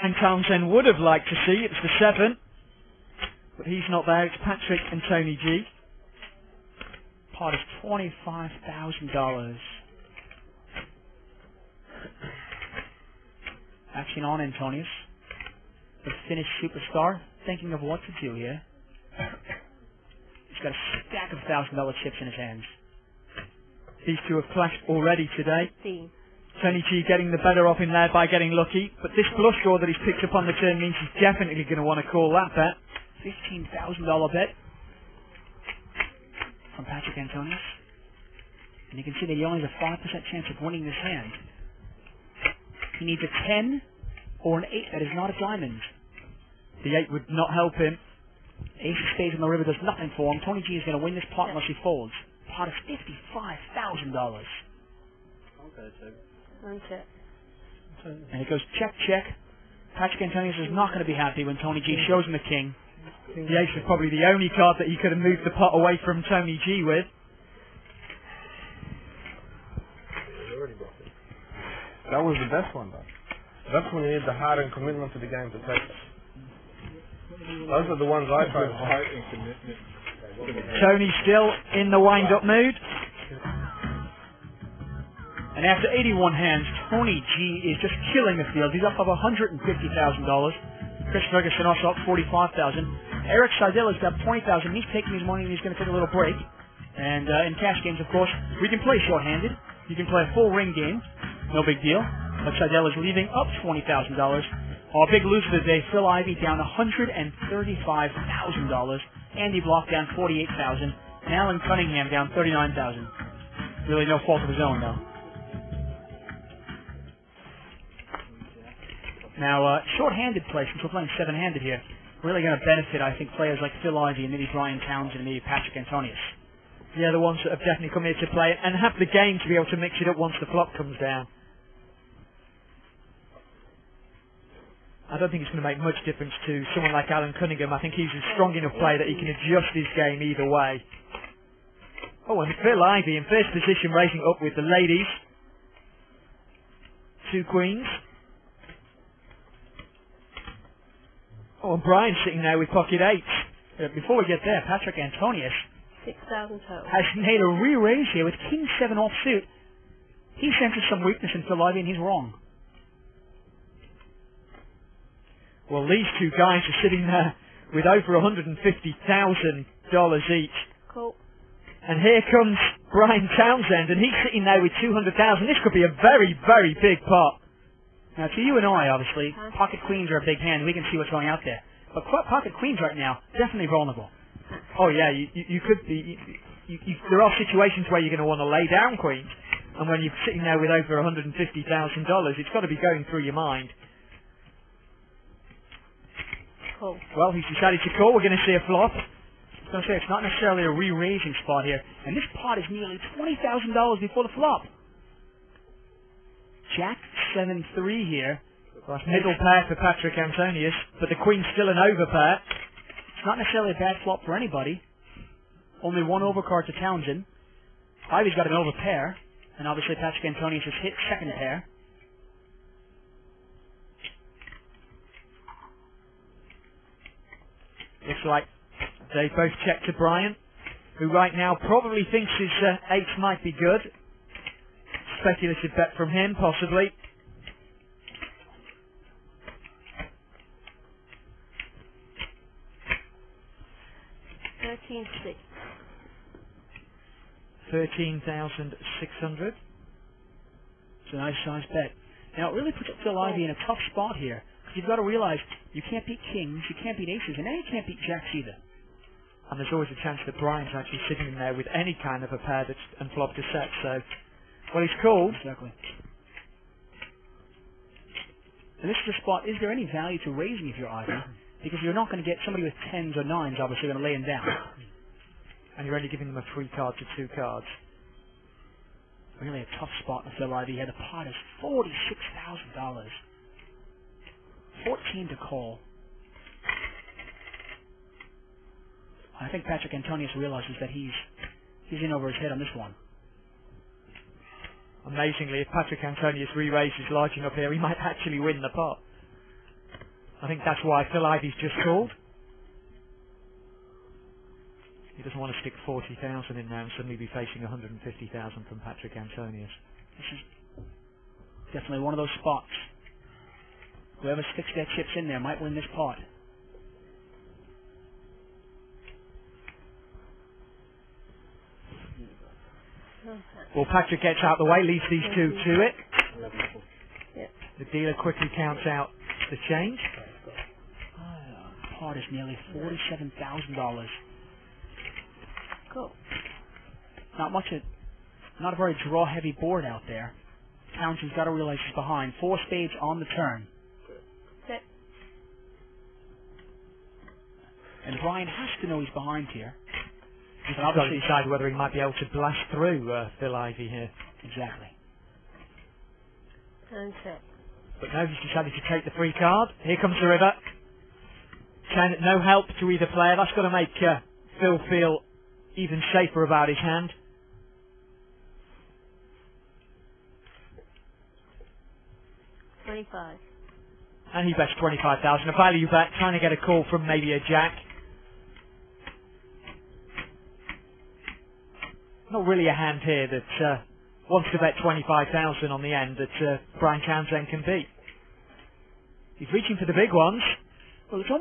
And Townsend would have liked to see. It's the 7. But he's not there. It's Patrick and Tony G. Pot is $25,000. Action on, Antonius. The Finnish superstar. Thinking of what to do here. He's got a stack of $1,000 chips in his hands. These two have clashed already today. Tony G getting the better of him there by getting lucky. But this flush draw that he's picked up on the turn means he's definitely going to want to call that bet. $15,000 bet from Patrick Antonius. And you can see that he only has a 5% chance of winning this hand. He needs a 10 or an 8 that is not a diamond. The 8 would not help him. Ace of spades on the river does nothing for him. Tony G is going to win this pot unless he folds. Pot is $55,000. And it goes check, check. Patrick Antonius is not going to be happy when Tony G shows him the king. The ace is probably the only card that he could have moved the pot away from Tony G with. That was the best one, though. That's when you need the heart and commitment to the game to take it. Those are the ones I try to heart and commitment. Tony still in the wind-up mood. And after 81 hands, Tony G is just killing the field. He's up over $150,000. Chris Ferguson also up $45,000. Eric Seidel has got $20,000. He's taking his money and he's going to take a little break. And in cash games, of course, we can play short-handed. You can play a full ring game. No big deal. But Seidel is leaving up $20,000. Our big loser today, Phil Ivey, down $135,000. Andy Block down $48,000. And Alan Cunningham down $39,000. Really no fault of his own, though. Now, short-handed play, since we're playing 7-handed here, really going to benefit, I think, players like Phil Ivey and maybe Brian Townsend and maybe Patrick Antonius. They're the ones that have definitely come here to play and have the game to be able to mix it up once the flop comes down. I don't think it's going to make much difference to someone like Alan Cunningham. I think he's a strong enough player that he can adjust his game either way. Oh, and Phil Ivey in first position, raising up with the ladies. 2 queens. Oh, and Brian sitting there with pocket 8s. Before we get there, Patrick Antonius 6,000 total. has made a re-raise here with King 7 offsuit. He senses some weakness in Phil Ivey and he's wrong. Well, these two guys are sitting there with over $150,000 each. Cool. And here comes Brian Townsend, and he's sitting there with $200,000. This could be a very, very big pot. Now, to you and I, obviously, pocket queens are a big hand. We can see what's going out there. But pocket queens right now, definitely vulnerable. Oh, yeah, you could be... there are situations where you're going to want to lay down queens. And when you're sitting there with over $150,000, it's got to be going through your mind. Cool. Well, he's decided to call. We're going to see a flop. I was going to say, it's not necessarily a re-raising spot here. And this pot is nearly $20,000 before the flop. Jack 7-3 here. Well, middle pair for Patrick Antonius, but the queen's still an overpair. It's not necessarily a bad flop for anybody. Only one overcard to Townsend. Ivey's got an overpair, and obviously Patrick Antonius has hit second pair. Looks like they both check to Brian, who right now probably thinks his 8s might be good. Speculative bet from him, possibly. $13,600. 13,600. It's a nice size bet. Now it really puts Phil Ivey in a tough spot here. Because you've got to realize you can't beat kings, you can't beat aces, and now you can't beat jacks either. And there's always a chance that Brian's actually sitting in there with any kind of a pair that's and flop to set. So, well, he's called. Exactly. And this is a spot. Is there any value to raising if you're Ivey? Because you're not going to get somebody with 10s or 9s, obviously, going to lay him down. And you're only giving them a free card to 2 cards. Really a tough spot in Phil Ivey here. The pot is $46,000. 14 to call. I think Patrick Antonius realizes that he's in over his head on this one. Amazingly, if Patrick Antonius re-raises large enough here, he might actually win the pot. I think that's why Phil Ivy's just called. He doesn't want to stick 40,000 in now and suddenly be facing 150,000 from Patrick Antonius. This is definitely one of those spots. Whoever sticks their chips in there might win this pot. Well, Patrick gets out the way, leads these two to it. Yep. The dealer quickly counts out the change. Pot is nearly $47,000. Cool. Not a very draw-heavy board out there. Townsend's got to realize he's behind. 4 spades on the turn. Set. And Brian has to know he's behind here. He's got to decide whether he might be able to blast through Phil Ivy here. Exactly. And set. But no, he's decided to take the free card. Here comes the river. No help to either player. That's got to make Phil feel even safer about his hand. $25. And he bets 25,000. A value bet, trying to get a call from maybe a jack. Not really a hand here that wants to bet 25,000 on the end that Brian Townsend can beat. He's reaching for the big ones. Well, it's almost